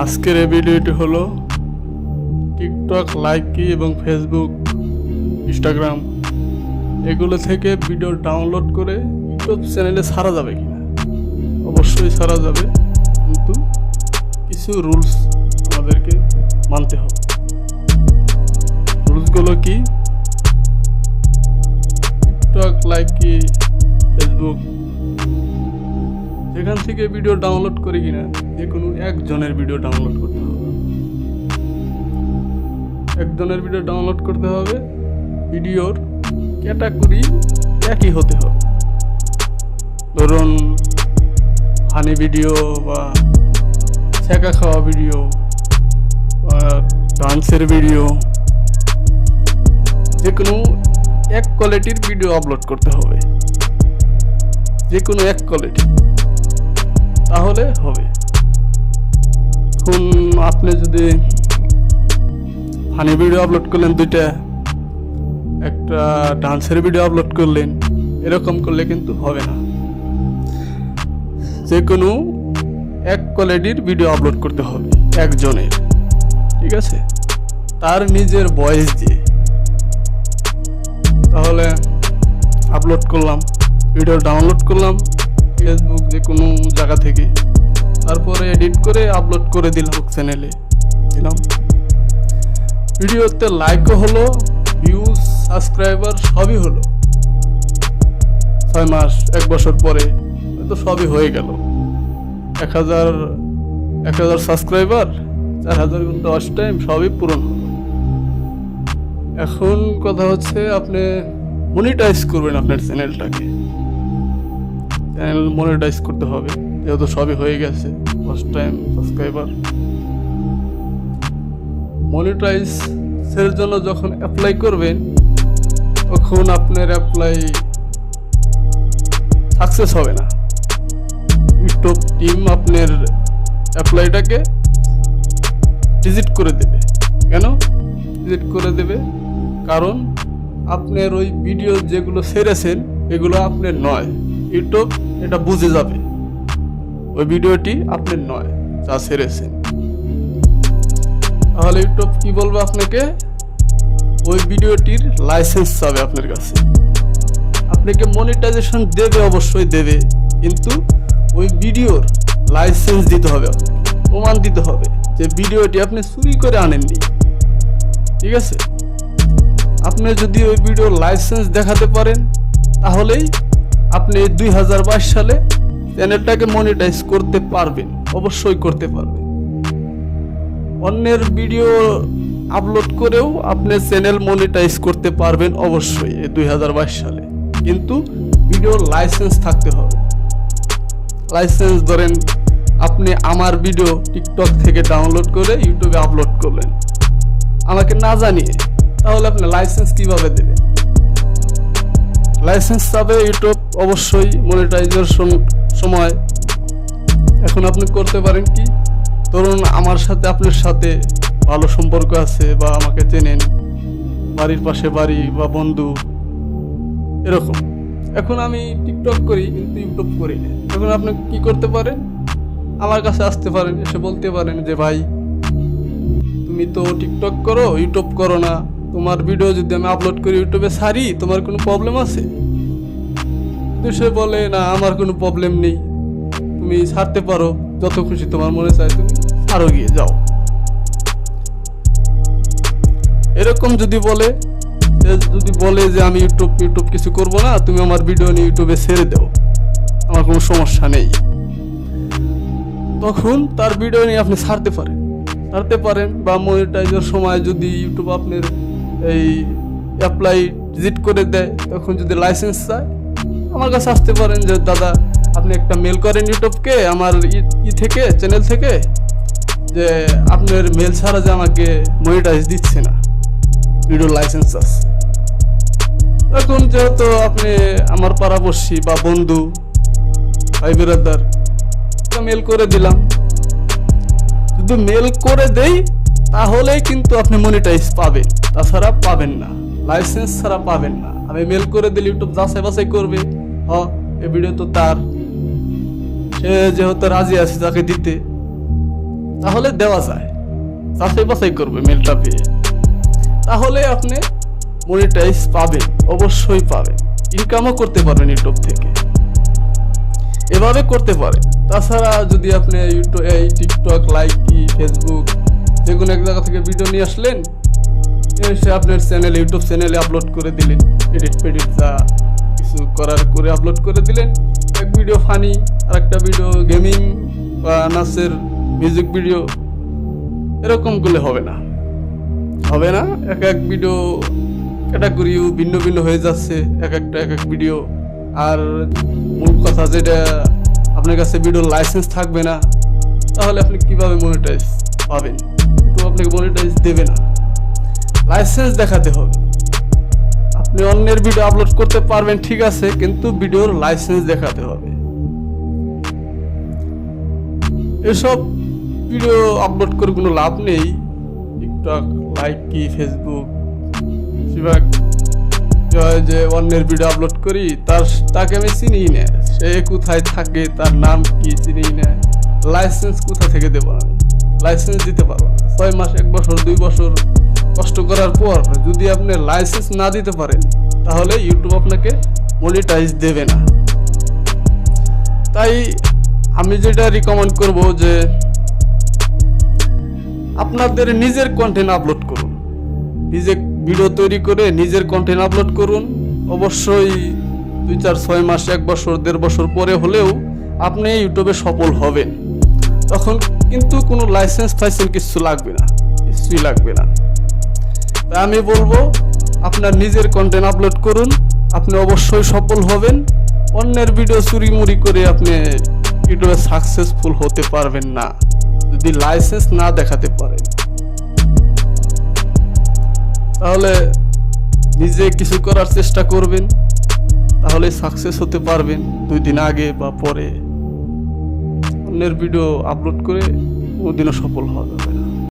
আজকের এই ভিডিওটি হলো টিকটক লাইক কি এবং ফেসবুক ইনস্টাগ্রাম এগুলো থেকে ভিডিও ডাউনলোড করে ইউটিউব চ্যানেলে ছাড়া যাবে কিনা। অবশ্যই ছাড়া যাবে, কিন্তু কিছু রুলস আমাদেরকে মানতে হবে। রুলসগুলো কি? টিকটক লাইক কি ফেসবুক সেখান থেকে ভিডিও ডাউনলোড করে কিনা যে কোনো একজনের ভিডিও ডাউনলোড করতে হবে। একজনের ভিডিও ডাউনলোড করতে হবে, ভিডিওর ক্যাটাগরি একই হতে হবে। ধরুন ফানি ভিডিও বা ছ্যাঁকা খাওয়া ভিডিও বা ডান্সের ভিডিও, যে কোনো এক কোয়ালিটির ভিডিও আপলোড করতে হবে, যে কোনো এক কোয়ালিটি, তাহলে হবে। এখন আপনি যদি ফানি ভিডিও আপলোড করলেন দুইটা, একটা ডান্সের ভিডিও আপলোড করলেন, এরকম করলে কিন্তু হবে না। যে কোনো এক কোয়ালিটির ভিডিও আপলোড করতে হবে একজনের, ঠিক আছে, তার নিজের ভয়েস দিয়ে। তাহলে আপলোড করলাম, ভিডিও ডাউনলোড করলাম ফেসবুক যে কোনো জায়গা থেকে, তারপরে এডিট করে আপলোড করে দিলাম চ্যানেলে দিলাম। ভিডিওতে লাইকও হলো, ভিউজ সাবস্ক্রাইবার সবই হলো। 6 মাস 1 বছর পরে তো সবই হয়ে গেল। 1000 সাবস্ক্রাইবার, 4000 ঘন্টা ওয়াচ টাইম, সবই পূরণ হলো। এখন কথা হচ্ছে আপনি মনিটাইজ করবেন আপনার চ্যানেলটাকে। চ্যানেল মনিটাইজ করতে হবে, যেহেতু সবই হয়ে গেছে, ওয়াচ টাইম, সাবস্ক্রাইবার। মনিটাইজের জন্য যখন অ্যাপ্লাই করবেন, তখন আপনার অ্যাপ্লাই সাকসেস হবে না। ইউটিউব টিম আপনার অ্যাপ্লাইটাকে ডিলিট করে দেবে। কেন ডিলিট করে দেবে? কারণ আপনার ওই ভিডিও যেগুলো ছেড়েছেন এগুলো আপনার নয়। ইউটিউব এটা বুঝে যাবে ওই ভিডিওটি আপনার নয় যা ছেড়েছেন। তাহলে ইউটিউব কি বলবে আপনাকে? ওই ভিডিওটির লাইসেন্স চাবে আপনার কাছে। আপনাকে মনিটাইজেশন দেবে, অবশ্যই দেবে, কিন্তু ওই ভিডিওর লাইসেন্স দিতে হবে, আপনাকে প্রমাণ দিতে হবে যে ভিডিওটি আপনি চুরি করে আনেননি, ঠিক আছে। আপনি যদি ওই ভিডিওর লাইসেন্স দেখাতে পারেন, তাহলেই আপনি 2022 সালে চ্যানেলটাকে মনিটাইজ করতে পারবেন, অবশ্যই করতে পারবেন। অন্যের ভিডিও আপলোড করেও আপনি চ্যানেল মনিটাইজ করতে পারবেন অবশ্যই 2022 সালে, কিন্তু ভিডিওর লাইসেন্স থাকতে হবে। লাইসেন্স ধরেন আপনি আমার ভিডিও টিকটক থেকে ডাউনলোড করে ইউটিউবে আপলোড করলেন আমাকে না জানিয়ে, তাহলে আপনি লাইসেন্স কিভাবে দেবেন? লাইসেন্স চাবে ইউটিউব অবশ্যই মনিটাইজেশন সময়। এখন আপনি করতে পারেন কি? ধরুন আমার সাথে আপনার সাথে ভালো সম্পর্ক আছে বা আমাকে চেনেন, বাড়ির পাশে বাড়ি বা বন্ধু এরকম। এখন আমি টিকটক করি কিন্তু ইউটিউব করি না। এখন আপনি কি করতে পারেন? আমার কাছে আসতে পারেন, এসে বলতে পারেন যে ভাই তুমি তো টিকটক করো, ইউটিউব করো না, তোমার ভিডিও যদি আমি আপলোড করি ইউটিউবে ছাড়ি, তোমার কোনো প্রবলেম আছে? তো সে বলে না, আমার কোনো প্রবলেম নেই, তুমি ছাড়তে পারো, যত খুশি তোমার মনে চায় তুমি ছাড়ো, গিয়ে যাও। এরকম যদি বলে যে আমি ইউটিউব কিছু করব না, তুমি আমার ভিডিও নিয়ে ইউটিউবে ছেড়ে দাও, আমার কোনো সমস্যা নেই, তখন তার ভিডিও নিয়ে আপনি ছাড়তে পারেন। বা মনিটাইজের সময় যদি ইউটিউব আপনার এই অ্যাপ্লাই ডিলিট করে দেয়, তখন যদি লাইসেন্স চায়, আমার কাছে আসতে পারেন যে দাদা আপনি একটা মেল করেন ইউটিউবকে আমার থেকে চ্যানেল থেকে, যে আপনার মেল ছাড়া যে আমাকে মনিটাইজ দিচ্ছে না, ভিডিও লাইসেন্স আছে। এখন যেহেতু আপনি আমার পাড়াপড়শি বা বন্ধু, ভাই ব্রাদার, মেল করে দিলাম। যদি মেল করে দেই তাহলেই কিন্তু আপনি মনিটাইজ পাবেন, তাছাড়া পাবেন না, লাইসেন্স ছাড়া পাবেন না। আমি মেল করে দিলে ইউটিউব যাচাই বাছাই করবে, এই ভিডিও তো তার, সে যেহেতু রাজি আছে তাকে দিতে, তাহলে দেওয়া যায়, যাচাই বাছাই করবে মেলটা পেয়ে, তাহলে আপনি মনিটাইজ পাবেন, অবশ্যই পাবেন, ইনকামও করতে পারবেন ইউটিউব থেকে, এভাবে করতে পারেন। তাছাড়া যদি আপনি ইউটিউব এই টিকটক, লাইকি, ফেসবুক যে কোনো এক জায়গা থেকে ভিডিও নিয়ে আসলেন, এসে আপনার চ্যানেল, ইউটিউব চ্যানেলে আপলোড করে দিলেন, এডিট ফেডিট যা কিছু করার করে আপলোড করে দিলেন, এক ভিডিও ফানি, আর একটা ভিডিও গেমিং বা নাচের মিউজিক ভিডিও, এরকম করলে হবে না, হবে না। এক এক ভিডিও ক্যাটাগরিও ভিন্ন ভিন্ন হয়ে যাচ্ছে, এক এক ভিডিও। আর মূল কথা যেটা, আপনার কাছে ভিডিও লাইসেন্স থাকবে না, তাহলে আপনি কিভাবে মনিটাইজ পাবেন? তো আপনাকে মনিটাইজ দেবে না, লাইসেন্স দেখাতে হবে। আপনি অন্যের ভিডিও আপলোড করতে পারবেন ঠিক আছে, কিন্তু ভিডিওর লাইসেন্স দেখাতে হবে। এসব ভিডিও আপলোড করে কোনো লাভ নেই। টিকটক, লাইকি, ফেসবুক, বেশিরভাগ যে অন্যের ভিডিও আপলোড করি, তাকে আমি চিনি না, সে কোথায় থাকে, তার নাম কি চিনি না, লাইসেন্স কোথা থেকে দেবো? আমি লাইসেন্স দিতে পারবো না। 6 মাস, 1 বছর, 2 বছর কষ্ট করার পর যদি আপনি লাইসেন্স না দিতে পারেন, তাহলে ইউটিউব আপনাকে মনিটাইজ দেবে না। তাই আমি যেটা রিকমেন্ড করব যে আপনাদের নিজের কন্টেন্ট আপলোড করুন, নিজে ভিডিও তৈরি করে নিজের কন্টেন্ট আপলোড করুন। অবশ্যই 2, 4, 6 মাস, 1 বছর, 1.5 বছর পরে হলেও আপনি ইউটিউবে সফল হবেন। তখন কিন্তু কোনো লাইসেন্স ফাইসেন্স কিছু লাগবে না, কিছুই লাগবে না। তাই আমি বলবো আপনার নিজের কন্টেন্ট আপলোড করুন, আপনি অবশ্যই সফল হবেন। অন্যের ভিডিও চুরি মুড়ি করে আপনি ইউটিউবে সাকসেসফুল হতে পারবেন না যদি লাইসেন্স না দেখাতে পারেন। তাহলে নিজে কিছু করার চেষ্টা করবেন, তাহলে সাকসেস হতে পারবেন 2 দিন আগে বা পরে। অন্যের ভিডিও আপলোড করে কোনোদিনও সফল হওয়া যাবে না।